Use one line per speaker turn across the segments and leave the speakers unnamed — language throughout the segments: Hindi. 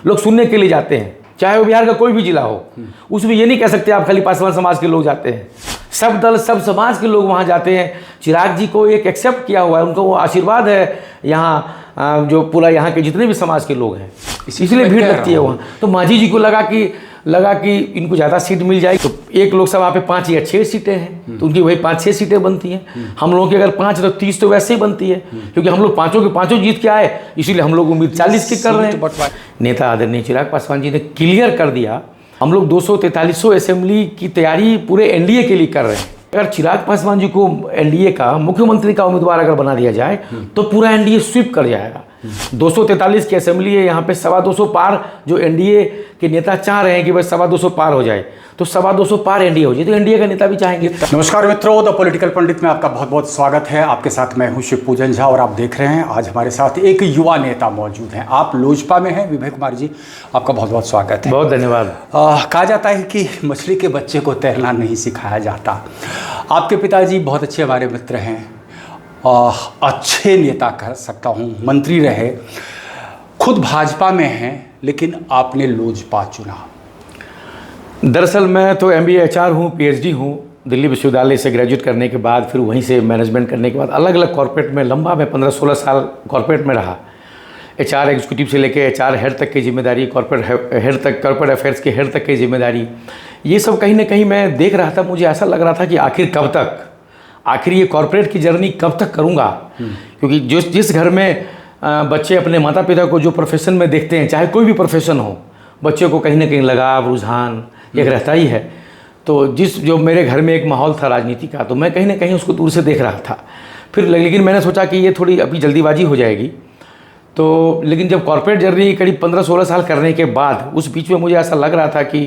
लोग सुनने के लिए जाते हैं, चाहे वो बिहार का कोई भी जिला हो। उसमें ये नहीं कह सकते आप खाली पासवान समाज के लोग जाते हैं, सब दल सब समाज के लोग वहाँ जाते हैं। चिराग जी को एक एक्सेप्ट किया हुआ है, उनको वो आशीर्वाद है यहाँ जो पूरा यहाँ के जितने भी समाज के लोग हैं, इसलिए भीड़ लगती है वहाँ। तो मांझी जी को लगा कि इनको ज़्यादा सीट मिल जाएगी, तो एक लोकसभा पे 5 या 6 सीटें हैं, तो उनकी वही 5-6 सीटें बनती हैं। हम लोगों की अगर 5 तो 30 तो वैसे ही बनती है, क्योंकि हम लोग पाँचों के पाँचों जीत के आए, इसीलिए हम लोग उम्मीद 40 की कर रहे हैं। नेता आदरणीय चिराग पासवान जी ने क्लियर कर दिया, हम लोग 243 असेंबली की तैयारी पूरे एनडीए के लिए कर रहे हैं। अगर चिराग पासवान जी को एनडीए का मुख्यमंत्री का उम्मीदवार अगर बना दिया जाए तो पूरा एनडीए स्वीप कर जाएगा। 243 की असेंबली है, यहाँ पे 225 पार जो एनडीए के नेता चाह रहे हैं कि भाई 225 पार हो जाए, तो 225 पार एनडीए हो जाए, तो एनडीए का नेता भी चाहेंगे।
नमस्कार मित्रों, द पॉलिटिकल पंडित में आपका बहुत बहुत स्वागत है। आपके साथ मैं हूं शिव पूजन झा और आप देख रहे हैं आज हमारे साथ एक युवा नेता मौजूद हैं। आप लोजपा में हैं, विभय कुमार जी, आपका बहुत बहुत स्वागत है।
बहुत धन्यवाद।
कहा जाता है कि मछली के बच्चे को तैरना नहीं सिखाया जाता। आपके पिताजी बहुत अच्छे हमारे मित्र हैं, अच्छे नेता कह सकता हूँ, मंत्री रहे, खुद भाजपा में हैं, लेकिन आपने लोजपा चुना।
दरअसल मैं तो MBA HR हूँ, PhD हूँ, दिल्ली विश्वविद्यालय से ग्रेजुएट करने के बाद फिर वहीं से मैनेजमेंट करने के बाद अलग अलग कॉर्पोरेट में लंबा मैं 15-16 साल कॉर्पोरेट में रहा। HR एग्जीक्यूटिव से लेकर HR हेड तक की जिम्मेदारी, कॉर्पोरेट हेड तक, कॉर्पोरेट अफेयर्स के हेड तक की जिम्मेदारी, ये सब कहीं ना कहीं मैं देख रहा था। मुझे ऐसा लग रहा था कि आखिर कब तक, आखिर ये कॉर्पोरेट की जर्नी कब तक करूँगा, क्योंकि जिस घर में बच्चे अपने माता पिता को जो प्रोफेशन में देखते हैं, चाहे कोई भी प्रोफेशन हो, बच्चे को कहीं ना कहीं लगाव, रुझान एक रहता ही है। तो जो मेरे घर में एक माहौल था राजनीति का, तो मैं कहीं ना कहीं उसको दूर से देख रहा था। फिर लेकिन मैंने सोचा कि ये थोड़ी अभी जल्दीबाजी हो जाएगी, तो लेकिन जब कॉर्पोरेट जर्नी करीब 15-16 साल करने के बाद उस बीच में मुझे ऐसा लग रहा था कि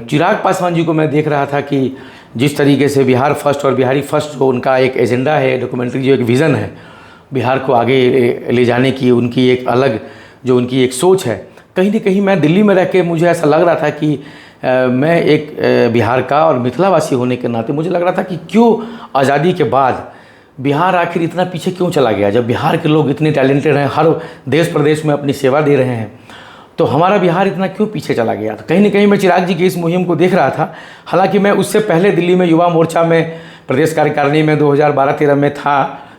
चिराग पासवान जी को मैं देख रहा था कि जिस तरीके से बिहार फर्स्ट और बिहारी फर्स्ट जो उनका एक एजेंडा है, डॉक्यूमेंट्री जो एक विज़न है बिहार को आगे ले जाने की, उनकी एक अलग जो उनकी एक सोच है, कहीं ना कहीं मैं दिल्ली में रह के मुझे ऐसा लग रहा था कि मैं एक बिहार का और मिथिलावासी होने के नाते मुझे लग रहा था कि क्यों आज़ादी के बाद बिहार आखिर इतना पीछे क्यों चला गया। जब बिहार के लोग इतने टैलेंटेड हैं, हर देश प्रदेश में अपनी सेवा दे रहे हैं, तो हमारा बिहार इतना क्यों पीछे चला गया। तो कहीं ना कहीं मैं चिराग जी की इस मुहिम को देख रहा था। हालांकि मैं उससे पहले दिल्ली में युवा मोर्चा में प्रदेश कार्यकारिणी में 2012-13 में था,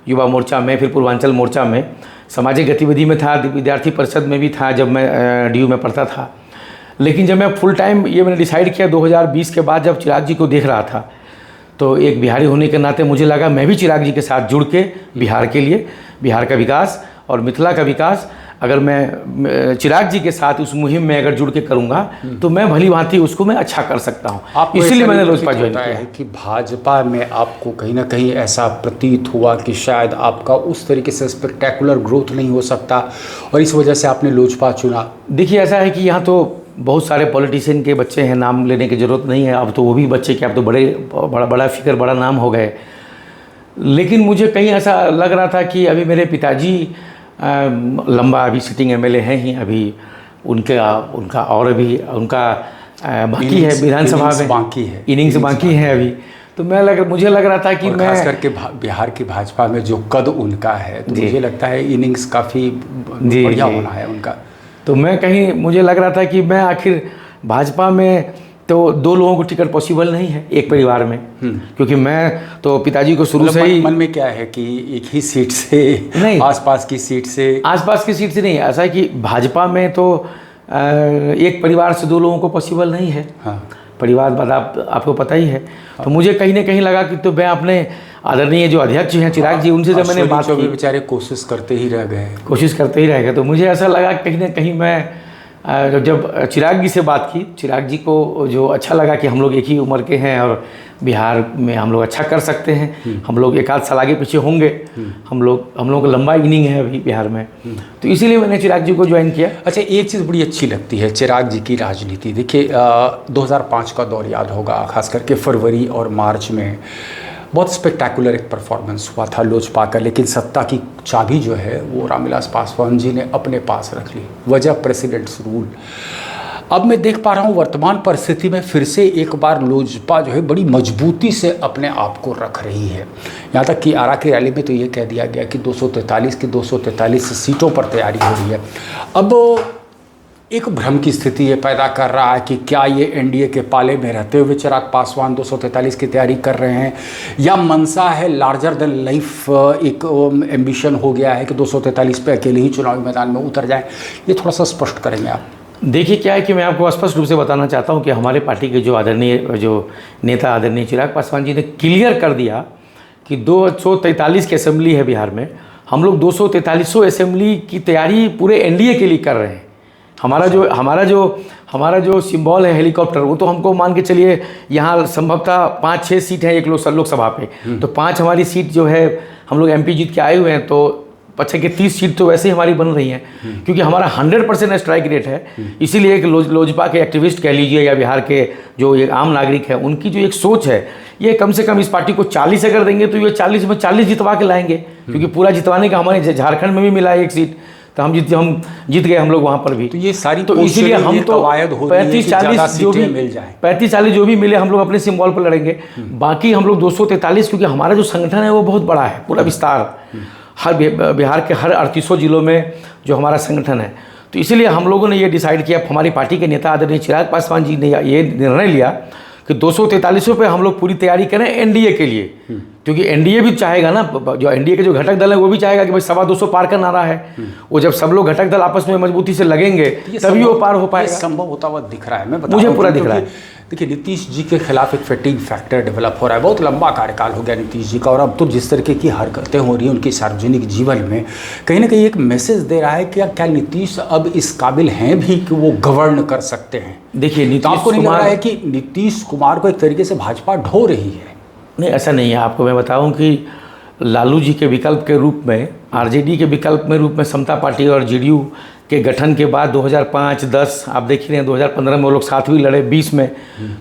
युवा मोर्चा में, फिर पूर्वांचल मोर्चा में सामाजिक गतिविधि में था, विद्यार्थी परिषद में भी था जब मैं DU में पढ़ता था। लेकिन जब मैं फुल टाइम ये मैंने डिसाइड किया 2020 के बाद, जब चिराग जी को देख रहा था, तो एक बिहारी होने के नाते मुझे लगा मैं भी चिराग जी के साथ जुड़ के बिहार के लिए, बिहार का विकास और मिथिला का विकास अगर मैं चिराग जी के साथ उस मुहिम में अगर जुड़ के करूँगा तो मैं भली भांति उसको मैं अच्छा कर सकता हूँ। इसलिए मैंने लोजपा ज्वाइन किया है।
कि भाजपा में आपको कहीं ना कहीं ऐसा प्रतीत हुआ कि शायद आपका उस तरीके से स्पेक्टेकुलर ग्रोथ नहीं हो सकता और इस वजह से आपने लोजपा चुना।
देखिए ऐसा है कि यहाँ तो बहुत सारे पॉलिटिशियन के बच्चे हैं, नाम लेने की ज़रूरत नहीं है, अब तो वो भी बच्चे के अब तो बड़ा फिक्र, बड़ा नाम हो गए। लेकिन मुझे कहीं ऐसा लग रहा था कि अभी मेरे पिताजी लंबा अभी सिटिंग MLA हैं ही, अभी उनका और अभी उनका बाकी है विधानसभा में,
बाकी है
इनिंग्स बाकी है अभी। तो मुझे लग रहा था कि मैं
खास करके बिहार की भाजपा में जो कद उनका है, तो मुझे लगता है इनिंग्स काफ़ी बढ़िया होना है उनका।
तो मुझे लग रहा था कि मैं आखिर भाजपा में तो 2 लोगों को टिकट पॉसिबल नहीं है एक परिवार में, क्योंकि मैं तो पिताजी को शुरू से ही
मन में क्या है कि एक ही सीट से नहीं, आसपास की सीट से
नहीं, ऐसा है कि भाजपा में तो एक परिवार से 2 लोगों को पॉसिबल नहीं है। हाँ। परिवार बाद आपको पता ही है। हाँ। तो मुझे कहीं ना कहीं लगा कि तो मैं अपने आदरणीय जो अध्यक्ष हैं चिराग जी, उनसे जब मैंने बात की,
बेचारे कोशिश करते ही रह गए।
तो मुझे ऐसा लगा कहीं ना कहीं मैं जब चिराग जी से बात की, चिराग जी को जो अच्छा लगा कि हम लोग एक ही उम्र के हैं और बिहार में हम लोग अच्छा कर सकते हैं, हम लोग एक आध साल आगे पीछे होंगे, हम लोग का लंबा इनिंग है अभी बिहार में, तो इसीलिए मैंने चिराग जी को ज्वाइन किया।
अच्छा, एक चीज़ बड़ी अच्छी लगती है चिराग जी की राजनीति। देखिए 2005 का दौर याद होगा, खास करके फरवरी और मार्च में बहुत स्पेक्टेकुलर एक परफॉर्मेंस हुआ था लोजपा का, लेकिन सत्ता की चाबी जो है वो रामविलास पासवान जी ने अपने पास रख ली, वजह प्रेसिडेंट्स रूल। अब मैं देख पा रहा हूँ वर्तमान परिस्थिति में फिर से एक बार लोजपा जो है बड़ी मजबूती से अपने आप को रख रही है। यहाँ तक कि आरा की रैली में तो ये कह दिया गया कि 243 की 243 सीटों पर तैयारी हो रही है। अब एक भ्रम की स्थिति ये पैदा कर रहा है कि क्या ये एनडीए के पाले में रहते हुए चिराग पासवान 243 की तैयारी कर रहे हैं, या मनसा है, लार्जर देन लाइफ एक एम्बिशन हो गया है कि 243 पे अकेले ही चुनावी मैदान में उतर जाए। ये थोड़ा सा स्पष्ट करेंगे आप?
देखिए क्या है कि मैं आपको स्पष्ट रूप से बताना चाहता हूं कि हमारे पार्टी के जो नेता आदरणीय चिराग पासवान जी ने क्लियर कर दिया कि 243 की असेंबली है बिहार में, हम लोग 243 असेंबली की तैयारी पूरे एनडीए के लिए कर रहे हैं। हमारा जो सिंबल है हेलीकॉप्टर, वो तो हमको मान के चलिए यहाँ संभवतः 5-6 सीट है एक लोकसभा पे, तो 5 हमारी सीट जो है हम लोग एमपी जीत के आए हुए हैं, तो पीछे की 30 सीट तो वैसे ही हमारी बन रही हैं, क्योंकि हमारा 100% स्ट्राइक रेट है। इसीलिए एक लोजपा के एक्टिविस्ट कह लीजिए या बिहार के जो एक आम नागरिक है, उनकी जो एक सोच है, ये कम से कम इस पार्टी को 40 अगर देंगे तो ये 40 में 40 जितवा के लाएंगे, क्योंकि पूरा जितवाने का हमारे झारखंड में भी मिला है एक सीट, तो हम जीत गए हम लोग वहाँ पर भी।
तो ये सारी
तो इसीलिए हम तो 35-40 जो भी
मिल जाए,
35-40 जो भी मिले हम लोग अपने सिंबल पर लड़ेंगे। बाकी हम लोग 243, क्योंकि हमारा जो संगठन है वो बहुत बड़ा है, पूरा विस्तार हर बिहार के हर 38 जिलों में जो हमारा संगठन है, तो इसीलिए हम लोगों ने ये डिसाइड किया, हमारी पार्टी के नेता आदरणीय चिराग पासवान जी ने ये निर्णय लिया कि 243 पे हम लोग पूरी तैयारी करें एनडीए के लिए, क्योंकि एनडीए भी चाहेगा ना, जो एनडीए के जो घटक दल है वो भी चाहेगा कि भाई 225 पार का नारा है, वो जब सब लोग घटक दल आपस में मजबूती से लगेंगे तभी वो पार हो पाएगा।
संभव होता हुआ दिख रहा है, मैं बता
मुझे पूरा दिख रहा है।
देखिए, नीतीश जी के खिलाफ एक फैटिग फैक्टर डेवलप हो रहा है, बहुत लंबा कार्यकाल हो गया नीतीश जी का, और अब तो जिस तरीके की हरकतें हो रही हैं उनके सार्वजनिक जीवन में, कहीं ना कहीं एक मैसेज दे रहा है कि क्या नीतीश अब इस काबिल हैं भी कि वो गवर्न कर सकते हैं?
देखिए, नीतीश
आपको नहीं लग रहा है कि नीतीश कुमार को एक तरीके से भाजपा ढो रही है?
नहीं, ऐसा नहीं है। आपको मैं बताऊं कि लालू जी के विकल्प के रूप में, आरजेडी के विकल्प में रूप में समता पार्टी और जेडीयू के गठन के बाद 2005-10 आप देख ही रहे हैं, 2015 में वो लोग साथ भी लड़े, 20 में,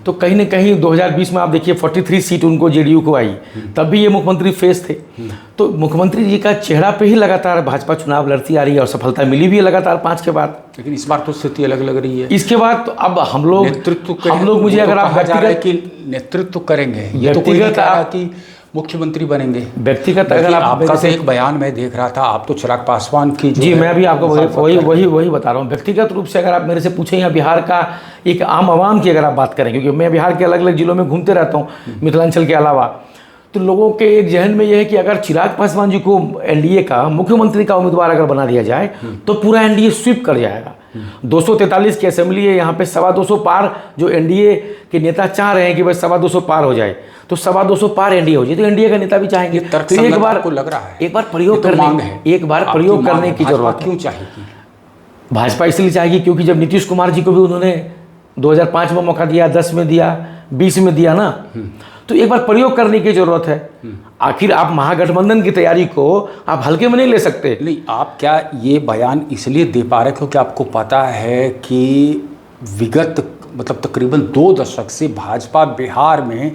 तो कहीं ना कहीं 2020 में आप देखिए 43 सीट उनको जेडीयू को आई, तब भी ये मुख्यमंत्री फेस थे। तो मुख्यमंत्री जी का चेहरा पे ही लगातार भाजपा चुनाव लड़ती आ रही है और सफलता मिली भी है लगातार 5 के बाद।
लेकिन इस बार तो स्थिति अलग लग रही है।
इसके बाद तो अब हम लोग मुझे अगर आप
व्यक्तिगत नेतृत्व करेंगे, ये तो कोई नहीं कह रहा कि मुख्यमंत्री बनेंगे।
व्यक्तिगत अगर
आपका तो एक बयान मैं देख रहा था, आप तो चिराग पासवान की
जी, मैं भी आपको वही बता रहा हूँ। व्यक्तिगत रूप से अगर आप मेरे से पूछें या बिहार का एक आम आवाम की अगर आप बात करें, क्योंकि मैं बिहार के अलग अलग जिलों में घूमते रहता हूँ मिथिलांचल के अलावा, तो लोगों के एक जहन में यह है कि अगर चिराग पासवान जी को एनडीए का मुख्यमंत्री का उम्मीदवार अगर बना दिया जाए तो पूरा एनडीए स्वीप कर जाएगा। 243 की असेंबली है, यहाँ पे 225 पार जो एनडीए के नेता चाह रहे हैं कि भाई 225 पार हो जाए, तो 225 पार एनडीए हो जाए, तो एनडीए का नेता भी चाहेंगे। तो एक बार
को लग रहा है,
एक बार प्रयोग करने की जरूरत
क्यों चाहिए?
भाजपा इसलिए चाहेगी क्योंकि जब नीतीश कुमार जी को भी उन्होंने 2005 में मौका दिया, 10 में दिया, 20 में दिया ना, तो एक बार प्रयोग करने की जरूरत है। आखिर आप महागठबंधन की तैयारी को आप हल्के में नहीं ले सकते।
नहीं, आप क्या ये बयान इसलिए दे पा रहे क्योंकि आपको पता है कि विगत मतलब तकरीबन 2 दशक से भाजपा बिहार में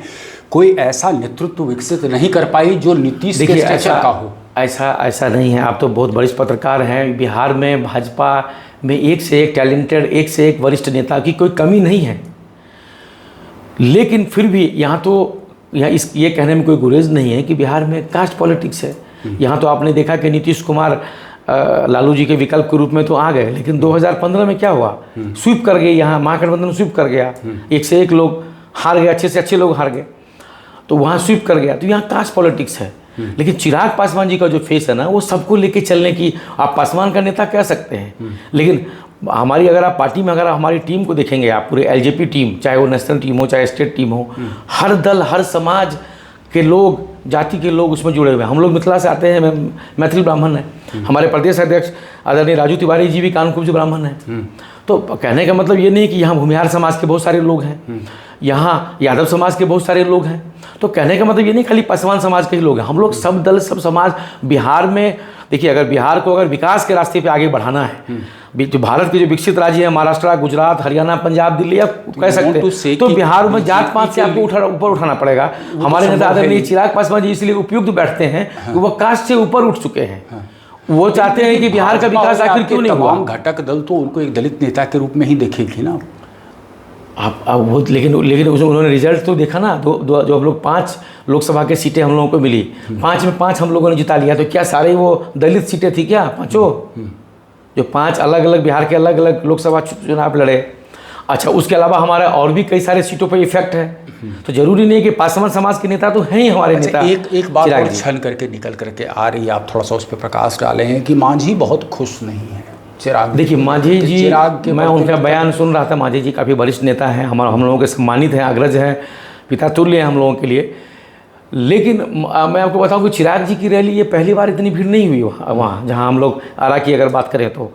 कोई ऐसा नेतृत्व विकसित नहीं कर पाई जो नीतीश के स्टेचर का हो?
ऐसा नहीं है। आप तो बहुत वरिष्ठ पत्रकार हैं। बिहार में भाजपा में एक से एक टैलेंटेड, एक से एक वरिष्ठ नेता की कोई कमी नहीं है, लेकिन फिर भी ये कहने में कोई गुरेज नहीं है कि बिहार में कास्ट पॉलिटिक्स है। यहाँ तो आपने देखा कि नीतीश कुमार लालू जी के विकल्प के रूप में तो आ गए, लेकिन 2015 में क्या हुआ, स्वीप कर गए, यहाँ महागठबंधन स्वीप कर गया, एक से एक लोग हार गए, अच्छे से अच्छे लोग हार गए, तो वहाँ स्वीप कर गया। तो यहाँ कास्ट पॉलिटिक्स है। लेकिन चिराग पासवान जी का जो फेस है ना, वो सबको लेके चलने की, आप पासवान का नेता कह सकते हैं, लेकिन हमारी अगर आप पार्टी में अगर हमारी टीम को देखेंगे, आप पूरे एलजेपी टीम, चाहे वो नेशनल टीम हो चाहे स्टेट टीम हो, हर दल हर समाज के लोग, जाति के लोग उसमें जुड़े हुए हैं। हम लोग मिथिला से आते हैं, मैथिल ब्राह्मण हैं, हमारे प्रदेश अध्यक्ष आदरणीय राजू तिवारी जी भी कानकुब्ज ब्राह्मण हैं। तो कहने का मतलब ये नहीं कि यहाँ भूमिहार समाज के बहुत सारे लोग हैं, यहाँ यादव समाज के बहुत सारे लोग हैं। तो कहने का मतलब ये नहीं खाली पासवान समाज के ही लोग हैं, हम लोग सब दल सब समाज बिहार में। देखिए, अगर बिहार को अगर विकास के रास्ते पे आगे बढ़ाना है, जो भारत के जो विकसित राज्य है, महाराष्ट्र, गुजरात, हरियाणा, पंजाब, दिल्ली, आप कह सकते हैं, तो बिहार में जात पात से आपको ऊपर उठाना पड़ेगा। हमारे नेता आदरणीय चिराग पासवान जी इसलिए उपयुक्त बैठते हैं कि वो कास्ट से ऊपर उठ चुके हैं। वो चाहते हैं कि बिहार का विकास आखिर क्यों नहीं हुआ।
घटक दल तो उनको एक दलित नेता के रूप में ही देखेगी ना
आप वो, लेकिन उन्होंने रिजल्ट तो देखा ना, जो हम लोग 5 लोकसभा के सीटें हम लोगों को मिली, 5 में 5 हम लोगों ने जिता लिया, तो क्या सारे वो दलित सीटें थी क्या पाँचों? जो 5 अलग अलग बिहार के अलग अलग लोकसभा चुनाव लड़े। अच्छा, उसके अलावा हमारा और भी कई सारे सीटों पर इफेक्ट है। तो जरूरी नहीं है कि पासवान समाज के नेता तो हैं ही हमारे नेता।
एक बात और छन करके निकल करके आ रही है, आप थोड़ा सा उस पर प्रकाश डालें हैं कि मांझी बहुत खुश नहीं है चिराग।
देखिए मांझी जी, मैं उनका बयान सुन रहा था। मांझी जी काफ़ी वरिष्ठ नेता हैं, हम लोगों के सम्मानित हैं, अग्रज हैं, पिता तुल्य हैं हम लोगों के लिए। लेकिन मैं आपको बताऊं कि चिराग जी की रैली ये पहली बार इतनी भीड़ नहीं हुई वहाँ जहाँ हम लोग आरा की अगर बात करें तो।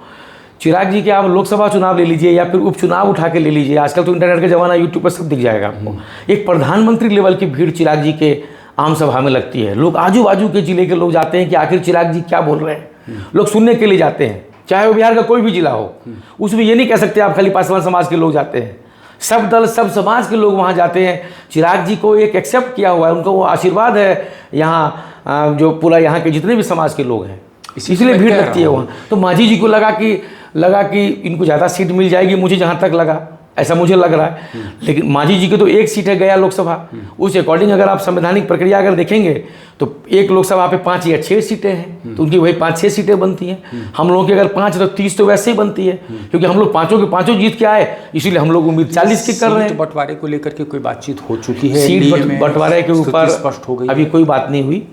चिराग जी के आप लोकसभा चुनाव ले लीजिए या फिर उपचुनाव उठा के ले लीजिए, आजकल तो इंटरनेट का ज़माना, यूट्यूब पर सब दिख जाएगा आपको। एक प्रधानमंत्री लेवल की भीड़ चिराग जी के आम सभा में लगती है। लोग आजू बाजू के जिले के लोग जाते हैं कि आखिर चिराग जी क्या बोल रहे हैं, लोग सुनने के लिए जाते हैं, चाहे वो बिहार का कोई भी जिला हो। उसमें ये नहीं कह सकते आप खाली पासवान समाज के लोग जाते हैं, सब दल सब समाज के लोग वहाँ जाते हैं। चिराग जी को एक एक्सेप्ट किया हुआ है, उनको वो आशीर्वाद है यहाँ, जो पूरा यहाँ के जितने भी समाज के लोग हैं, इसलिए भीड़ लगती है वहाँ। तो मांझी जी को लगा कि इनको ज़्यादा सीट मिल जाएगी, मुझे जहाँ तक लगा ऐसा मुझे लग रहा है। लेकिन मांझी जी की तो एक सीट है गया लोकसभा, उस अकॉर्डिंग अगर आप संवैधानिक प्रक्रिया अगर देखेंगे तो एक लोकसभा पे 5 या 6 सीटें हैं, तो उनकी वही 5-6 सीटें बनती हैं। हम लोगों की अगर 5 तो 30 तो वैसे ही बनती है, क्योंकि हम लोग पाँचों के पाँचों जीत के आए, इसीलिए हम लोग उम्मीद 40 की कर रहे हैं।
बंटवारे को लेकर के कोई बातचीत हो चुकी है?
सीट बंटवारे के ऊपर
स्पष्ट हो गई,
अभी कोई बात नहीं हुई।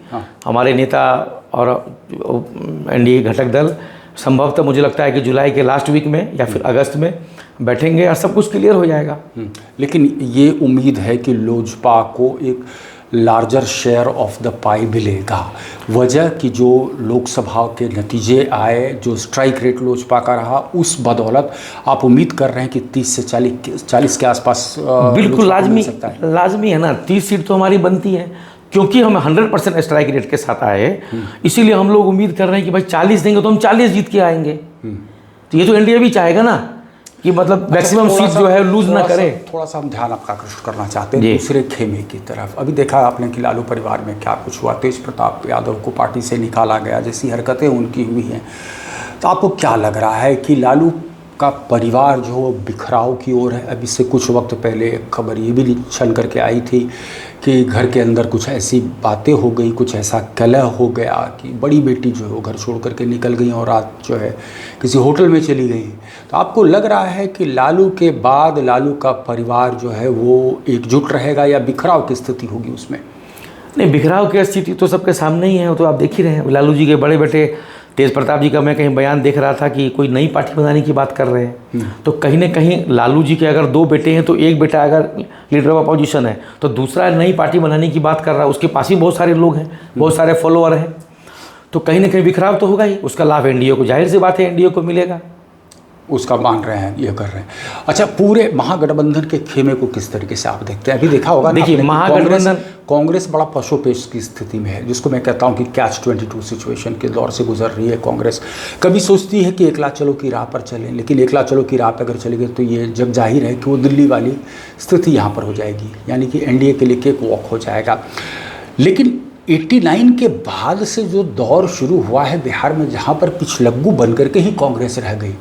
हमारे नेता और एनडीए घटक दल संभवतः मुझे लगता है कि जुलाई के लास्ट वीक में या फिर अगस्त में बैठेंगे और सब कुछ क्लियर हो जाएगा।
लेकिन ये उम्मीद है कि लोजपा को एक लार्जर शेयर ऑफ द पाई मिलेगा। वजह कि जो लोकसभा के नतीजे आए, जो स्ट्राइक रेट लोजपा का रहा, उस बदौलत आप उम्मीद कर रहे हैं कि 30 से 40 के आसपास
बिल्कुल लाजमी है ना। 30 सीट तो हमारी बनती है, क्योंकि हम 100% स्ट्राइक रेट के साथ आए, इसीलिए हम लोग उम्मीद कर रहे हैं कि भाई 40 देंगे तो हम 40 जीत के आएंगे। तो ये तो एनडीए भी चाहेगा ना कि मतलब मैक्सिमम सीट जो है लूज ना करे।
थोड़ा सा हम ध्यान आपका आकर्षित करना चाहते हैं दूसरे खेमे की तरफ। अभी देखा आपने कि लालू परिवार में क्या कुछ हुआ, तेज प्रताप यादव को पार्टी से निकाला गया, जैसी हरकतें उनकी हुई हैं। तो आपको क्या लग रहा है कि लालू का परिवार जो बिखराव की ओर है? अभी से कुछ वक्त पहले खबर ये भी छन करके आई थी कि घर के अंदर कुछ ऐसी बातें हो गई, कुछ ऐसा कलह हो गया कि बड़ी बेटी जो है वो घर छोड़ करके निकल गई और रात जो है किसी होटल में चली गई। तो आपको लग रहा है कि लालू के बाद लालू का परिवार जो है वो एकजुट रहेगा या बिखराव की स्थिति होगी उसमें?
नहीं, बिखराव की स्थिति तो सबके सामने ही है, वो तो आप देख ही रहे हैं। लालू जी के बड़े बेटे तेज प्रताप जी का मैं कहीं बयान देख रहा था कि कोई नई पार्टी बनाने की बात कर रहे हैं। तो कहीं ना कहीं लालू जी के अगर 2 बेटे हैं तो एक बेटा अगर लीडर ऑफ अपोजिशन है तो दूसरा नई पार्टी बनाने की बात कर रहा है। उसके पास ही बहुत सारे लोग हैं, बहुत सारे फॉलोअर हैं, तो कहीं ना कहीं बिखराव तो होगा ही। उसका लाभ एनडीए को, जाहिर सी बात है एनडीए को मिलेगा, उसका
मान रहे हैं, ये कर रहे हैं। अच्छा, पूरे महागठबंधन के खेमे को किस तरीके से आप देखते हैं? अभी देखा होगा,
देखिए महागठबंधन,
कांग्रेस बड़ा पशुपेश की स्थिति में है, जिसको मैं कहता हूं कि कैच 22 सिचुएशन के दौर से गुजर रही है कांग्रेस। कभी सोचती है कि एकला चलो की राह पर चलें, लेकिन एकला चलो की राह पर अगर चलेंगे तो ये जग जाहिर है कि वो दिल्ली वाली स्थिति यहाँ पर हो जाएगी, यानी कि एनडीए के लिए केक वॉक हो जाएगा। लेकिन 89 के बाद से जो दौर शुरू हुआ है बिहार में, जहाँ पर पिछलग्गू बन करके ही कांग्रेस रह गई।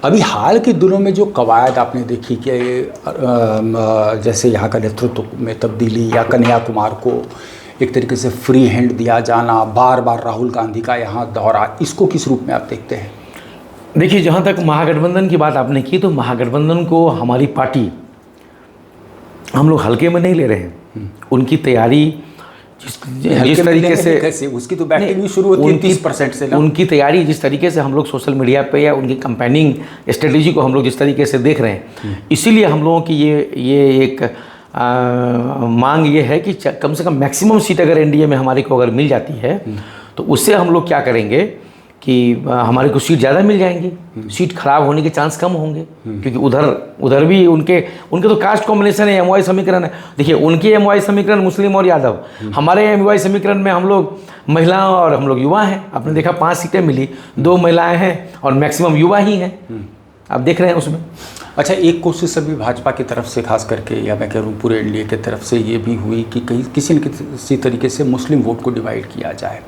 अभी हाल के दिनों में जो कवायद आपने देखी कि जैसे यहाँ का नेतृत्व में तब्दीली या कन्हैया कुमार को एक तरीके से फ्री हैंड दिया जाना, बार बार राहुल गांधी का यहाँ दौरा, इसको किस रूप में आप देखते हैं?
देखिए, जहाँ तक महागठबंधन की बात आपने की, तो महागठबंधन को हमारी पार्टी हम लोग हल्के में नहीं ले रहे हैं। उनकी तैयारी जिस तरीके से,
उसकी तो बैटिंग भी शुरू होती है 30% से ना।
उनकी तैयारी जिस तरीके से हम लोग सोशल मीडिया पे या उनकी कैंपेनिंग स्ट्रेटेजी को हम लोग जिस तरीके से देख रहे हैं, इसीलिए हम लोगों की ये एक मांग ये है कि कम से कम मैक्सिमम सीट अगर एनडीए में हमारे को अगर मिल जाती है तो उससे हम लोग क्या करेंगे कि हमारे को सीट ज़्यादा मिल जाएंगी, सीट खराब होने के चांस कम होंगे, क्योंकि उधर भी उनके तो कास्ट कॉम्बिनेशन है, एमवाई समीकरण है। देखिए, उनके एमवाई समीकरण मुस्लिम और यादव, हमारे एमवाई समीकरण में हम लोग महिला और हम लोग युवा हैं। आपने देखा 5 सीटें मिली, 2 महिलाएं हैं और मैक्सिमम युवा ही हैं, आप देख रहे हैं उसमें।
अच्छा, एक कोशिश अभी भाजपा की तरफ से खास करके, या मैं कह रहा हूँ पूरे एनडीए की तरफ से ये भी हुई कि किसी न किसी तरीके से मुस्लिम वोट को डिवाइड किया जाए,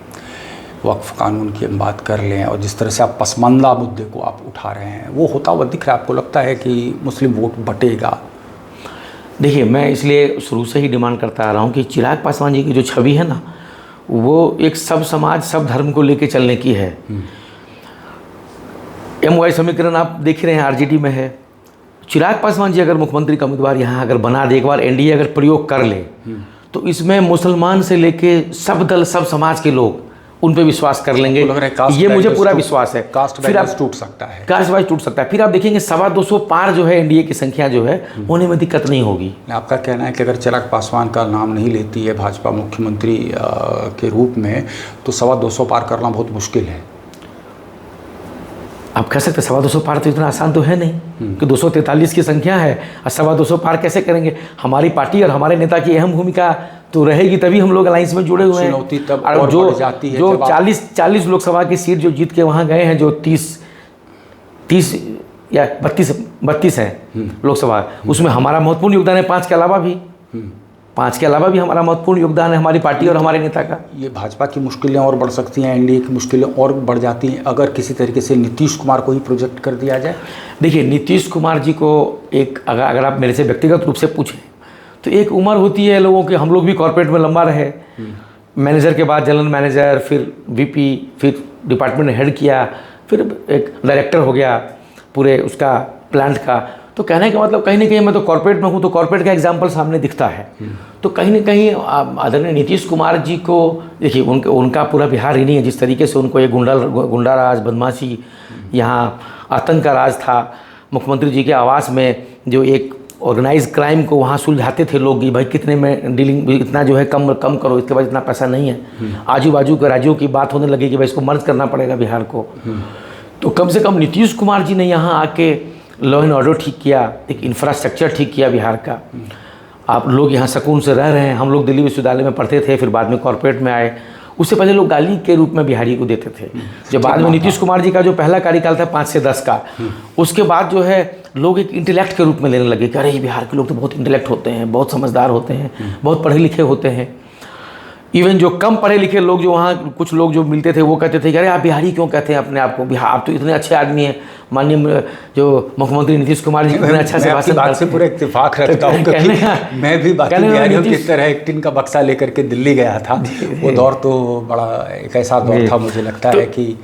वक्फ कानून की हम बात कर लें, और जिस तरह से आप पसमानदा मुद्दे को आप उठा रहे हैं वो होता हुआ दिख रहा है। आपको लगता है कि मुस्लिम वोट बटेगा?
देखिए, मैं इसलिए शुरू से ही डिमांड करता आ रहा हूँ कि चिराग पासवान जी की जो छवि है ना, वो एक सब समाज सब धर्म को लेके चलने की है। MY समीकरण आप देख रहे हैं RJD में है। चिराग पासवान जी अगर मुख्यमंत्री का उम्मीदवार यहाँ अगर बना दे, एक बार NDA अगर प्रयोग कर ले, तो इसमें मुसलमान से लेके सब दल सब समाज के लोग उन पे विश्वास कर लेंगे। ये मुझे पूरा विश्वास है।
फिर आप टूट सकता है,
कास्ट वाइज टूट सकता है। फिर आप देखेंगे 225 पार जो है NDA की संख्या जो है होने में दिक्कत नहीं होगी।
आपका कहना है कि अगर चिराग पासवान का नाम नहीं लेती है भाजपा मुख्यमंत्री के रूप में, तो 225 पार करना बहुत मुश्किल है।
आप कह सकते 225 पार तो इतना आसान तो है नहीं कि 243 की संख्या है और 225 पार कैसे करेंगे। हमारी पार्टी और हमारे नेता की अहम भूमिका तो रहेगी, तभी हम लोग अलायंस में जुड़े हुए हैं।
चुनौती तब
और
और
जो
बढ़ जाती है
जो 40 लोकसभा की सीट जो जीत के वहाँ गए हैं, जो 30 या 32 हैं लोकसभा, उसमें हमारा महत्वपूर्ण योगदान है। 5 के अलावा भी हमारा महत्वपूर्ण योगदान है हमारी पार्टी और हमारे नेता का।
ये भाजपा की मुश्किलें और बढ़ सकती हैं, NDA की मुश्किलें और बढ़ जाती हैं अगर किसी तरीके से नीतीश कुमार को ही प्रोजेक्ट कर दिया जाए।
देखिए, नीतीश कुमार जी को एक अगर आप मेरे से व्यक्तिगत रूप से पूछें तो एक उम्र होती है लोगों की। हम लोग भी कॉर्पोरेट में लंबा रहे, मैनेजर के बाद जनरल मैनेजर, फिर VP, फिर डिपार्टमेंट हेड किया, फिर एक डायरेक्टर हो गया पूरे उसका प्लांट का। तो कहने का मतलब कहीं ना कहीं मैं तो कॉर्पोरेट में हूँ, तो कॉर्पोरेट का एग्जाम्पल सामने दिखता है। तो कहीं ना कहीं आदरणीय नीतीश कुमार जी को देखिए, उनका पूरा बिहार ही नहीं है। जिस तरीके से उनको ये गुंडा राज, बदमाशी, यहाँ आतंक का राज था, मुख्यमंत्री जी के आवास में जो एक ऑर्गेनाइज क्राइम को वहाँ सुलझाते थे लोग कि भाई कितने में डीलिंग, इतना जो है कम करो, इसके बाद इतना पैसा नहीं है। आजू बाजू के राज्यों की बात होने लगी कि भाई इसको मर्ज करना पड़ेगा बिहार को। तो कम से कम नीतीश कुमार जी ने यहाँ आके लॉ एंड ऑर्डर ठीक किया, एक इंफ्रास्ट्रक्चर ठीक किया बिहार का। आप लोग यहाँ सुकून से रह रहे हैं। हम लोग दिल्ली विश्वविद्यालय में पढ़ते थे, फिर बाद में कॉर्पोरेट में आए। उससे पहले लोग गाली के रूप में बिहारी को देते थे। जब बाद में नीतीश कुमार जी का जो पहला कार्यकाल था 5 से 10 का, उसके बाद जो है लोग एक इंटेलेक्ट के रूप में लेने लगे कि अरे बिहार के लोग तो बहुत इंटेलेक्ट होते हैं, बहुत समझदार होते हैं, बहुत पढ़े लिखे होते हैं। इवन जो कम पढ़े लिखे लोग जो वहाँ कुछ लोग जो मिलते थे वो कहते थे कि अरे आप बिहारी क्यों कहते हैं अपने आप को, बिहार आप तो इतने अच्छे आदमी हैं। माननीय जो मुख्यमंत्री नीतीश कुमार जी इतने अच्छा से भाषण
बात से पूरा इत्तेफाक रखता हूँ, क्योंकि मैं भी बाकी बिहारियों की तरह एक टिन का बक्सा लेकर के दिल्ली गया था। वो दौर तो बड़ा एक ऐसा दौर था, मुझे लगता है कि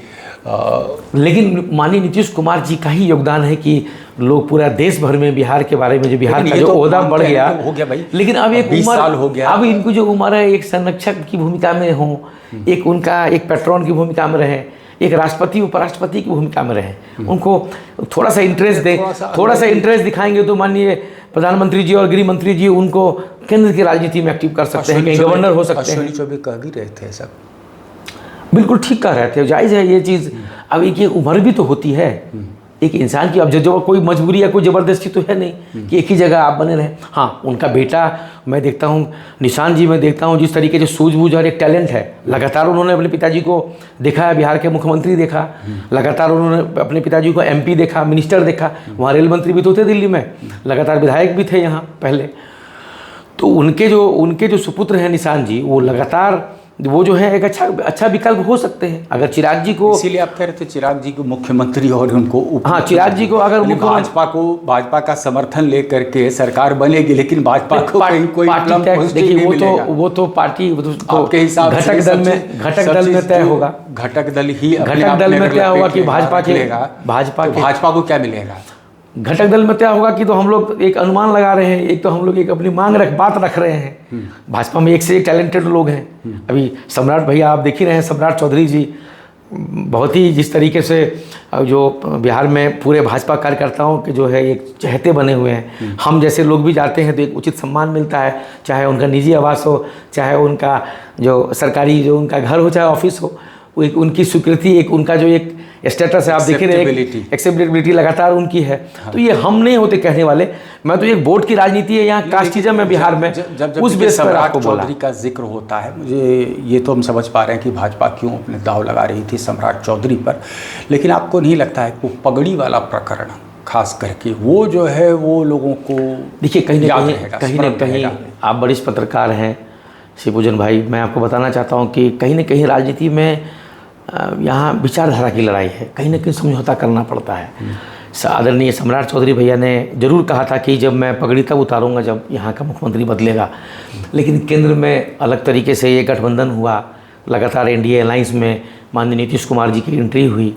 लेकिन माननीय नीतीश कुमार जी का ही योगदान है कि लोग पूरा देश भर में बिहार के बारे में, जो बिहार का जो ओहदा बढ़ गया
हो गया भाई।
लेकिन अब एक
20 साल हो गया,
अब इनको जो उम्र है एक संरक्षक की भूमिका में हो, एक उनका एक पैट्रॉन की भूमिका में रहे, एक राष्ट्रपति उपराष्ट्रपति की भूमिका में रहे। उनको थोड़ा सा इंटरेस्ट दें, थोड़ा सा इंटरेस्ट दिखाएंगे तो माननीय प्रधानमंत्री जी और गृह मंत्री जी उनको केंद्र की राजनीति में एक्टिव कर सकते हैं, कहीं गवर्नर हो सकते हैं।
अश्विनी चौबे कह भी रहे थे सब,
बिल्कुल ठीक कह रहे थे, जायज़ है ये चीज़। अब एक ये उम्र भी तो होती है एक इंसान की। अब जो कोई मजबूरी या कोई ज़बरदस्ती तो है नहीं कि एक ही जगह आप बने रहें। हाँ, उनका बेटा मैं देखता हूँ, निशान जी मैं देखता हूँ, जिस तरीके से सूझबूझ और एक टैलेंट है। लगातार उन्होंने अपने पिताजी को देखा है, बिहार के मुख्यमंत्री देखा, लगातार उन्होंने अपने पिताजी को MP देखा, मिनिस्टर देखा, वहाँ रेल मंत्री भी तो थे दिल्ली में, लगातार विधायक भी थे यहाँ पहले। तो उनके जो सुपुत्र हैं निशान जी, वो लगातार वो जो है एक अच्छा विकल्प हो सकते हैं अगर चिराग जी को।
इसीलिए आप कह रहे थे चिराग जी को मुख्यमंत्री और उनको
हाँ, चिराग जी को अगर
भाजपा का समर्थन लेकर के सरकार बनेगी, लेकिन भाजपा को कहीं कोई
देखिए वो तो पार्टी
आपके हिसाब से
घटक दल में तय होगा।
घटक दल ही
घटक दल में तय होगा कि
भाजपा को क्या मिलेगा।
घटक दल में तय होगा कि तो हम लोग एक अनुमान लगा रहे हैं, एक तो हम लोग एक अपनी बात रख रहे हैं। भाजपा में एक से एक टैलेंटेड लोग हैं। अभी सम्राट भैया आप देख ही रहे हैं, सम्राट चौधरी जी बहुत ही जिस तरीके से जो बिहार में पूरे भाजपा कार्यकर्ताओं के जो है एक चहेते बने हुए हैं। हम जैसे लोग भी जाते हैं तो एक उचित सम्मान मिलता है, चाहे उनका निजी आवास हो, चाहे उनका जो सरकारी जो उनका घर हो, चाहे ऑफिस हो, एक उनकी स्वीकृति, एक उनका जो एक स्टेटस है आप देख रहे हैं, एक्सेप्टेबिलिटी लगातार उनकी है। हाँ। तो ये हम नहीं होते कहने वाले, मैं तो एक वोट की राजनीति है यहाँ, कास्टिज्म है बिहार में।
जब उस बेस पर सम्राट चौधरी का जिक्र होता है, मुझे ये तो हम समझ पा रहे हैं कि भाजपा क्यों अपने दाव लगा रही थी सम्राट चौधरी पर, लेकिन आपको नहीं लगता है वो पगड़ी वाला प्रकरण खास करके वो जो है वो लोगों को देखिए कहीं ना कहीं
आप वरिष्ठ पत्रकार हैं शिवपूजन भाई, मैं आपको बताना चाहता हूँ कि कहीं ना कहीं राजनीति में यहाँ विचारधारा की लड़ाई है, कहीं ना कहीं समझौता करना पड़ता है। आदरणीय सम्राट चौधरी भैया ने जरूर कहा था कि जब मैं पगड़ी तब उतारूंगा जब यहाँ का मुख्यमंत्री बदलेगा, लेकिन केंद्र में अलग तरीके से ये गठबंधन हुआ, लगातार NDA अलायंस में माननीय नीतीश कुमार जी की एंट्री हुई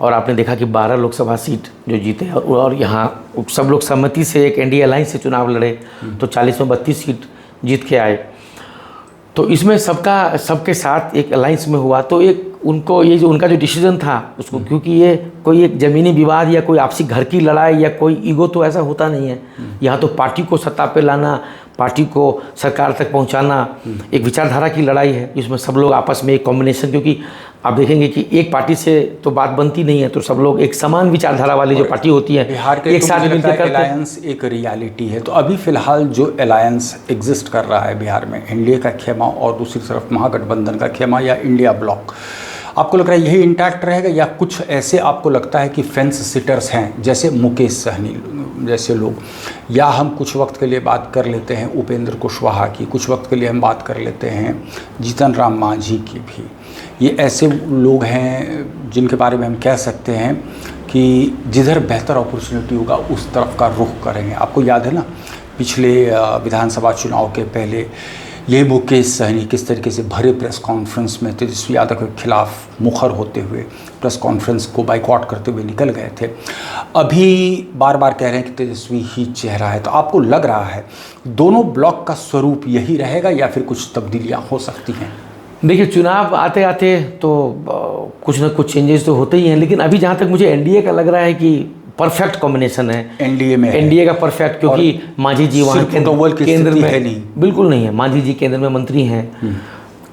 और आपने देखा कि 12 लोकसभा सीट जो जीते और यहाँ सब लोग सहमति से एक एनडीए अलायंस से चुनाव लड़े तो 40 में 32 सीट जीत के आए। तो इसमें सबके साथ एक अलायंस में हुआ, तो एक उनको ये जो उनका जो डिसीजन था उसको, क्योंकि ये कोई एक ज़मीनी विवाद या कोई आपसी घर की लड़ाई या कोई ईगो तो ऐसा होता नहीं है। यहाँ तो पार्टी को सत्ता पे लाना, पार्टी को सरकार तक पहुँचाना, एक विचारधारा की लड़ाई है जिसमें सब लोग आपस में एक कॉम्बिनेशन, क्योंकि आप देखेंगे कि एक पार्टी से तो बात बनती नहीं है, तो सब लोग एक समान विचारधारा वाली जो पार्टी होती है
बिहार के
एक साथ मिलकर करते हैं।
अलायंस एक रियलिटी है। तो अभी फिलहाल जो अलायंस एग्जिस्ट कर रहा है बिहार में, एनडीए का खेमा और दूसरी तरफ महागठबंधन का खेमा या इंडिया ब्लॉक, आपको लग रहा है यही इंटैक्ट रहेगा या कुछ ऐसे आपको लगता है कि फेंस सिटर्स हैं जैसे मुकेश सहनी जैसे लोग, या हम कुछ वक्त के लिए बात कर लेते हैं उपेंद्र कुशवाहा की, कुछ वक्त के लिए हम बात कर लेते हैं जीतन राम मांझी की भी, ये ऐसे लोग हैं जिनके बारे में हम कह सकते हैं कि जिधर बेहतर अपॉर्चुनिटी होगा उस तरफ का रुख करेंगे। आपको याद है ना, पिछले विधानसभा चुनाव के पहले ये मुकेश सहनी किस तरीके से भरे प्रेस कॉन्फ्रेंस में तेजस्वी यादव के खिलाफ मुखर होते हुए प्रेस कॉन्फ्रेंस को बाइकआउट करते हुए निकल गए थे। अभी बार बार कह रहे हैं कि तेजस्वी ही चेहरा है। तो आपको लग रहा है दोनों ब्लॉक का स्वरूप यही रहेगा या फिर कुछ तब्दीलियाँ हो सकती हैं?
देखिए, चुनाव आते आते तो कुछ ना कुछ चेंजेस तो होते ही हैं, लेकिन अभी जहाँ तक मुझे एनडीए का लग रहा है कि परफेक्ट कॉम्बिनेशन है
एनडीए में,
एनडीए का परफेक्ट, क्योंकि मांझी जी वहाँ केंद्र में
है नहीं,
बिल्कुल नहीं है। मांझी जी केंद्र में मंत्री हैं,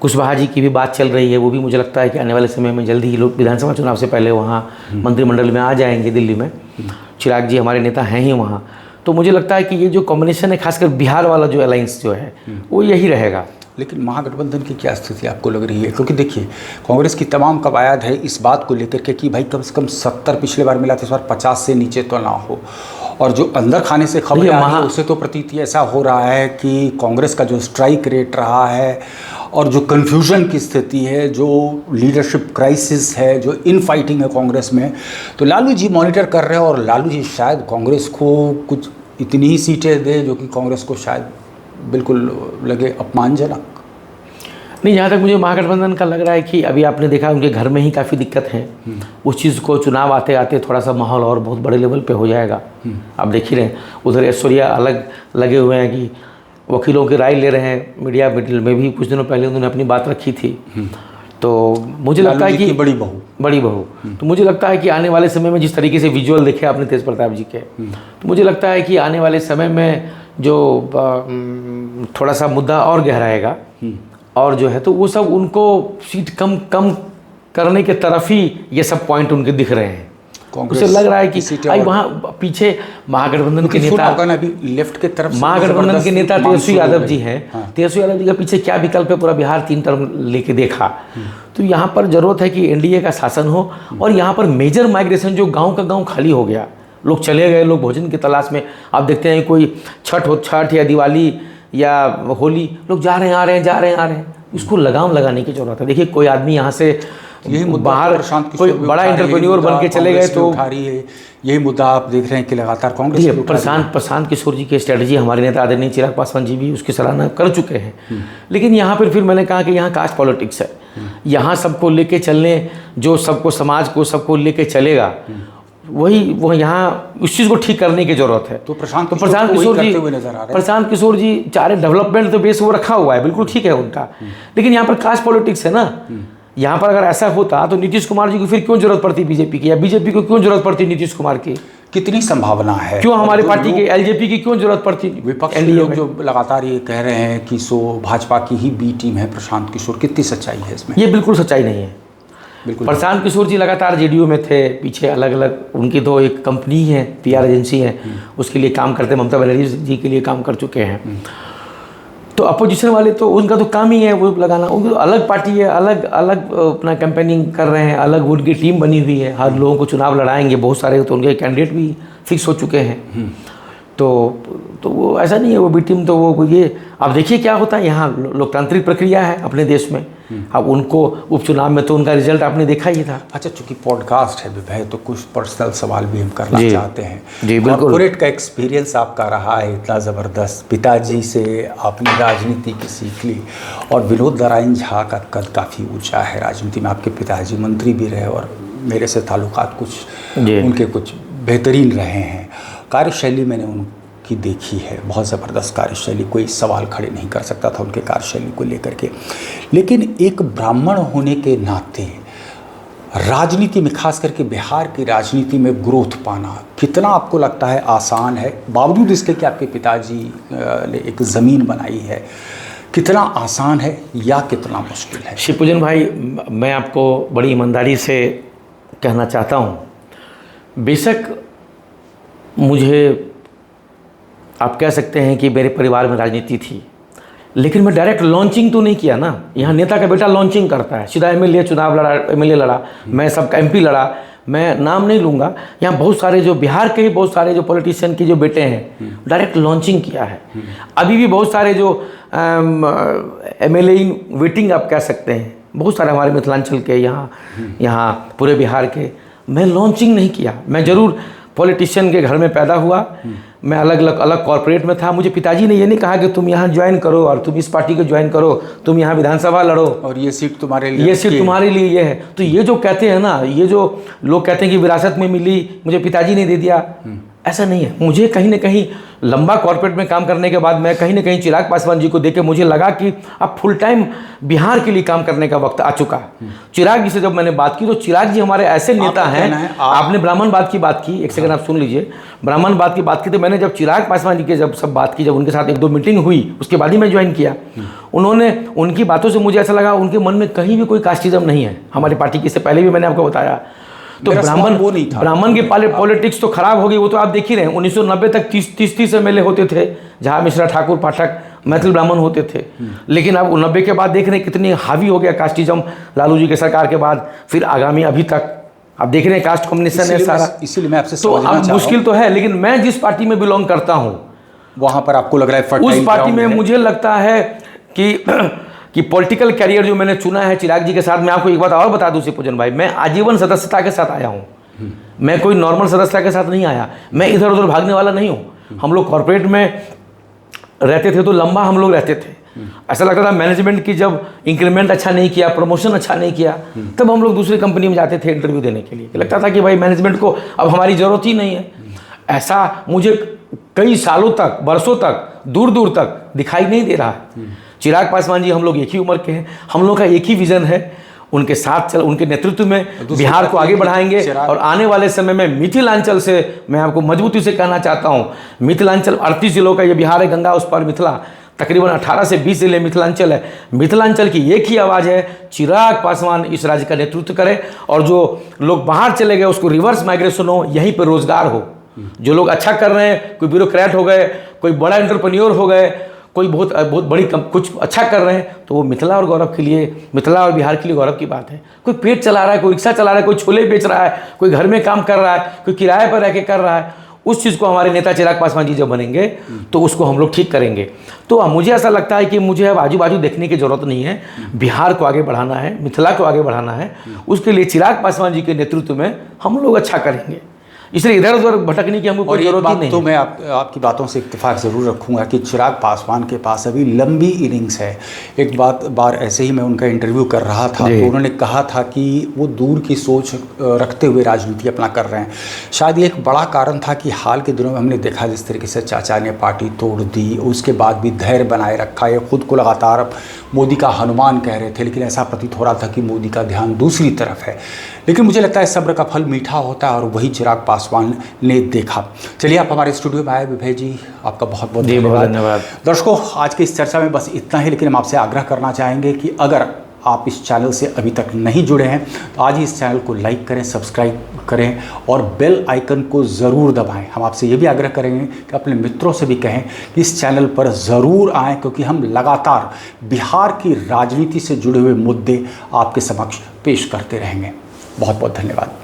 कुशवाहा जी की भी बात चल रही है, वो भी मुझे लगता है कि आने वाले समय में जल्दी ही लोग विधानसभा चुनाव से पहले वहाँ मंत्रिमंडल में आ जाएंगे दिल्ली में। चिराग जी हमारे नेता हैं ही वहाँ, तो मुझे लगता है कि ये जो कॉम्बिनेशन है, खासकर बिहार वाला जो अलायंस जो है वो यही रहेगा।
लेकिन महागठबंधन की क्या स्थिति आपको लग रही है? क्योंकि देखिए, कांग्रेस की तमाम कवायद है इस बात को लेकर के कि भाई कम से कम 70 पिछले बार मिला था, इस बार 50 से नीचे तो ना हो। और जो अंदर खाने से खबरें आ रही है उससे तो प्रतीति ऐसा हो रहा है कि कांग्रेस का जो स्ट्राइक रेट रहा है और जो कन्फ्यूजन की स्थिति है, जो लीडरशिप क्राइसिस है, जो इन फाइटिंग है कांग्रेस में, तो लालू जी मॉनिटर कर रहे हैं और लालू जी शायद कांग्रेस को कुछ इतनी ही सीटें दे जो कि कांग्रेस को शायद बिल्कुल लगे अपमानजनक।
नहीं, जहाँ तक मुझे महागठबंधन का लग रहा है कि अभी आपने देखा उनके घर में ही काफ़ी दिक्कत है, उस चीज़ को चुनाव आते आते थोड़ा सा माहौल और बहुत बड़े लेवल पे हो जाएगा। आप देख ही रहे हैं, उधर ऐश्वर्या अलग लगे हुए हैं कि वकीलों की राय ले रहे हैं। मीडिया में भी कुछ दिनों पहले उन्होंने अपनी बात रखी थी। तो मुझे लगता है कि बड़ी बहू तो मुझे लगता है कि आने वाले समय में जिस तरीके से विजुअल देखे आपने तेज प्रताप जी के, तो मुझे लगता है कि आने वाले समय में जो थोड़ा सा मुद्दा और गहराएगा और जो है तो वो सब उनको सीट कम करने के तरफ ही ये सब पॉइंट उनके दिख रहे हैं। उसे लग रहा है कि आई वहाँ पीछे महागठबंधन के नेता
अभी लेफ्ट के तरफ
महागठबंधन के नेता तेजस्वी यादव जी हैं। तेजस्वी यादव जी का पीछे क्या विकल्प है, पूरा बिहार 3 टर्म लेके देखा। तो यहाँ पर जरूरत है कि एनडीए का शासन हो और यहाँ पर मेजर माइग्रेशन, जो गाँव का गाँव खाली हो गया, लोग चले गए, लोग भोजन की तलाश में। आप देखते हैं कोई छठ या दिवाली या होली, लोग जा रहे हैं आ रहे हैं, इसको लगाम लगाने की जरूरत है। देखिए, कोई आदमी यहाँ से
यही
बाहर कोई बड़ा एंटरप्रेन्योर बन के चले गए तो
यही मुद्दा आप देख रहे हैं कि लगातार कांग्रेस
प्रशांत किशोर जी की स्ट्रेटजी, हमारे नेता आदरणीय चिराग पासवान जी भी उसकी सराहना कर चुके हैं। लेकिन यहाँ पर फिर मैंने कहा कि यहाँ कास्ट पॉलिटिक्स है, यहाँ सबको लेके चलने, जो सबको समाज को सबको लेके चलेगा वो यहाँ उस चीज़ को ठीक करने की जरूरत है।
तो प्रशांत
किशोर जी चाहे डेवलपमेंट तो बेस वो रखा हुआ है, बिल्कुल ठीक है उनका, लेकिन यहाँ पर कास्ट पॉलिटिक्स है ना। यहाँ पर अगर ऐसा होता तो नीतीश कुमार जी को फिर क्यों जरूरत पड़ती बीजेपी की, या बीजेपी को क्यों जरूरत पड़ती नीतीश कुमार की?
कितनी संभावना है,
क्यों हमारी पार्टी के एलजेपी की क्यों जरूरत पड़ती?
विपक्ष के लोग जो लगातार ये कह रहे हैं कि भाजपा की ही बी टीम है प्रशांत किशोर, कितनी सच्चाई है इसमें?
ये बिल्कुल सच्चाई नहीं है।
बिल्कुल,
प्रशांत किशोर जी लगातार जेडीयू में थे, पीछे अलग अलग उनकी तो एक कंपनी है, पीआर एजेंसी है, उसके लिए काम करते, ममता बनर्जी जी के लिए काम कर चुके हैं। तो अपोजिशन वाले तो उनका तो काम ही है वो लगाना, उनकी तो अलग पार्टी है, अलग अपना कैंपेनिंग कर रहे हैं, अलग उनकी टीम बनी हुई है, हर लोगों को चुनाव लड़ाएंगे, बहुत सारे तो उनके कैंडिडेट भी फिक्स हो चुके हैं। तो वो ऐसा नहीं है वो बी टीम, तो वो ये अब देखिए क्या होता है। यहाँ लोकतांत्रिक प्रक्रिया है अपने देश में, अब उनको उपचुनाव में तो उनका रिजल्ट आपने देखा ही था।
अच्छा, चूंकि पॉडकास्ट है विभय, तो कुछ पर्सनल सवाल भी हम करना चाहते हैं।
जी बिल्कुल।
कॉर्पोरेट का एक्सपीरियंस आपका रहा है इतना ज़बरदस्त, पिताजी से आपने राजनीति की सीख ली, और विनोद नारायण झा का कद काफ़ी ऊंचा है राजनीति में, आपके पिताजी मंत्री भी रहे और मेरे से ताल्लुकात कुछ
जी।
उनके कुछ बेहतरीन रहे हैं। कार्यशैली मैंने उनकी देखी है, बहुत ज़बरदस्त कार्यशैली, कोई सवाल खड़े नहीं कर सकता था उनके कार्यशैली को लेकर के। लेकिन एक ब्राह्मण होने के नाते राजनीति में, खास करके बिहार की राजनीति में ग्रोथ पाना कितना आपको लगता है आसान है, बावजूद इसके कि आपके पिताजी ने एक ज़मीन बनाई है, कितना आसान है या कितना मुश्किल है?
शिवपूजन भाई, मैं आपको बड़ी ईमानदारी से कहना चाहता हूँ, बेशक मुझे आप कह सकते हैं कि मेरे परिवार में राजनीति थी, लेकिन मैं डायरेक्ट लॉन्चिंग तो नहीं किया ना। यहाँ नेता का बेटा लॉन्चिंग करता है, सीधा एमएलए चुनाव लड़ा, एमएलए लड़ा, मैं सबका एमपी लड़ा, मैं नाम नहीं लूँगा। यहाँ बहुत सारे जो बिहार के ही बहुत सारे जो पॉलिटिशियन के जो बेटे हैं डायरेक्ट लॉन्चिंग किया है। अभी भी बहुत सारे जो एमएलए इन वेटिंग आप कह सकते हैं, बहुत सारे हमारे मिथिलांचल के यहाँ पूरे बिहार के, मैं लॉन्चिंग नहीं किया। मैं ज़रूर पॉलिटिशियन के घर में पैदा हुआ, मैं अलग कॉर्पोरेट में था। मुझे पिताजी ने ये नहीं कहा कि तुम यहाँ ज्वाइन करो और तुम इस पार्टी को ज्वाइन करो, तुम यहाँ विधानसभा लड़ो
और ये सीट तुम्हारे लिए,
ये सीट तुम्हारे लिए ये है। तो ये जो कहते हैं ना, ये जो लोग कहते हैं कि विरासत में मिली, मुझे पिताजी ने दे दिया, ऐसा नहीं है। मुझे कहीं ना कहीं लंबा कॉर्पोरेट में काम करने के बाद मैं कहीं ना कहीं चिराग पासवान जी को देख के मुझे लगा कि अब फुल टाइम बिहार के लिए काम करने का वक्त आ चुका है। चिराग जी से जब मैंने बात की तो चिराग जी हमारे ऐसे नेता हैं। आपने ब्राह्मणवाद की बात की, एक सेकंड आप सुन लीजिए। ब्राह्मणवाद की बात की तो मैंने जब चिराग पासवान जी के जब सब बात की, जब उनके साथ 1-2 मीटिंग हुई, उसके बाद ही मैं ज्वाइन किया। उन्होंने, उनकी बातों से मुझे ऐसा लगा उनके मन में कहीं भी कोई कास्टिज्म नहीं है हमारी पार्टी की। इससे पहले भी मैंने आपको बताया। तो ब्राह्मण की पॉलिटिक्स तो खराब हो गई, वो तो आप देख ही रहे हैं। 1990 तक 30 एमएलए होते थे, जहाँ मिश्रा, ठाकुर, पाठक मैथिल ब्राह्मण होते थे। लेकिन अब 90 के बाद देख रहे हैं कितनी हावी हो गया कास्टिज्म लालू जी के सरकार के बाद, फिर आगामी अभी तक आप देख रहे हैं कास्ट कॉम्बिनेशन है सारा।
इसीलिए मैं आपसे
तो अब मुश्किल तो है, लेकिन मैं जिस पार्टी में बिलोंग करता हूँ
वहाँ पर आपको लग रहा है
उस पार्टी में मुझे लगता है कि पॉलिटिकल कैरियर जो मैंने चुना है चिराग जी के साथ। मैं आपको एक बात और बता दूं शिवपूजन भाई, मैं आजीवन सदस्यता के साथ आया हूं। मैं कोई नॉर्मल सदस्यता के साथ नहीं आया। मैं इधर उधर भागने वाला नहीं हूं। हम लोग कॉर्पोरेट में रहते थे तो लंबा हम लोग रहते थे। ऐसा लगता था मैनेजमेंट की जब इंक्रीमेंट अच्छा नहीं किया, प्रमोशन अच्छा नहीं किया, तब हम लोग दूसरी कंपनी में जाते थे इंटरव्यू देने के लिए। लगता था कि भाई मैनेजमेंट को अब हमारी ज़रूरत ही नहीं है। ऐसा मुझे कई सालों तक, वर्षों तक, दूर दूर तक दिखाई नहीं दे रहा है। चिराग पासवान जी हम लोग एक ही उम्र के हैं, हम लोग का एक ही विज़न है, उनके साथ चल, उनके नेतृत्व में बिहार को आगे बढ़ाएंगे। और आने वाले समय में मिथिलांचल से मैं आपको मजबूती से कहना चाहता हूँ, मिथिलांचल 38 जिलों का ये बिहार है, गंगा उस पर मिथिला, तकरीबन 18 से 20 जिले मिथिलांचल है। मिथिलांचल की एक ही आवाज़ है, चिराग पासवान इस राज्य का नेतृत्व करें और जो लोग बाहर चले गए उसको रिवर्स माइग्रेशन हो, यहीं पर रोजगार हो। जो लोग अच्छा कर रहे हैं, कोई ब्यूरोक्रेट हो गए, कोई बड़ा एंटरप्रेन्योर हो गए, कोई बहुत बड़ी कुछ अच्छा कर रहे हैं, तो वो मिथिला और गौरव के लिए, मिथिला और बिहार के लिए गौरव की बात है। कोई पेट चला रहा है, कोई रिक्शा चला रहा है, कोई छोले बेच रहा है, कोई घर में काम कर रहा है, कोई किराए पर रह के कर रहा है, उस चीज़ को हमारे नेता चिराग पासवान जी जब बनेंगे तो उसको हम लोग ठीक करेंगे। तो मुझे ऐसा लगता है कि मुझे अब आजू बाजू देखने की ज़रूरत नहीं है। बिहार को आगे बढ़ाना है, मिथिला को आगे बढ़ाना है, उसके लिए चिराग पासवान जी के नेतृत्व में हम लोग अच्छा करेंगे। इसलिए इधर उधर भटकने की हमको कोई जरूरत ही नहीं।
तो मैं आपकी बातों से इत्तेफाक ज़रूर रखूँगा कि चिराग पासवान के पास अभी लंबी इनिंग्स है। एक बार ऐसे ही मैं उनका इंटरव्यू कर रहा था तो उन्होंने कहा था कि वो दूर की सोच रखते हुए राजनीति अपना कर रहे हैं। शायद ये एक बड़ा कारण था कि हाल के दिनों में हमने देखा जिस तरीके से चाचा ने पार्टी तोड़ दी, उसके बाद भी धैर्य बनाए रखा। ये खुद को लगातार मोदी का हनुमान कह रहे थे, लेकिन ऐसा प्रतीत हो रहा था कि मोदी का ध्यान दूसरी तरफ है। लेकिन मुझे लगता है सब्र का फल मीठा होता है और वही चिराग पासवान ने देखा। चलिए, आप हमारे स्टूडियो में आए विभय जी, आपका बहुत बहुत धन्यवाद। दर्शकों, आज की इस चर्चा में बस इतना ही, लेकिन हम आपसे आग्रह करना चाहेंगे कि अगर आप इस चैनल से अभी तक नहीं जुड़े हैं तो आज ही इस चैनल को लाइक करें, सब्सक्राइब करें और बेल आइकन को ज़रूर दबाएं। हम आपसे ये भी आग्रह करेंगे कि अपने मित्रों से भी कहें कि इस चैनल पर ज़रूर आएं, क्योंकि हम लगातार बिहार की राजनीति से जुड़े हुए मुद्दे आपके समक्ष पेश करते रहेंगे। बहुत बहुत धन्यवाद।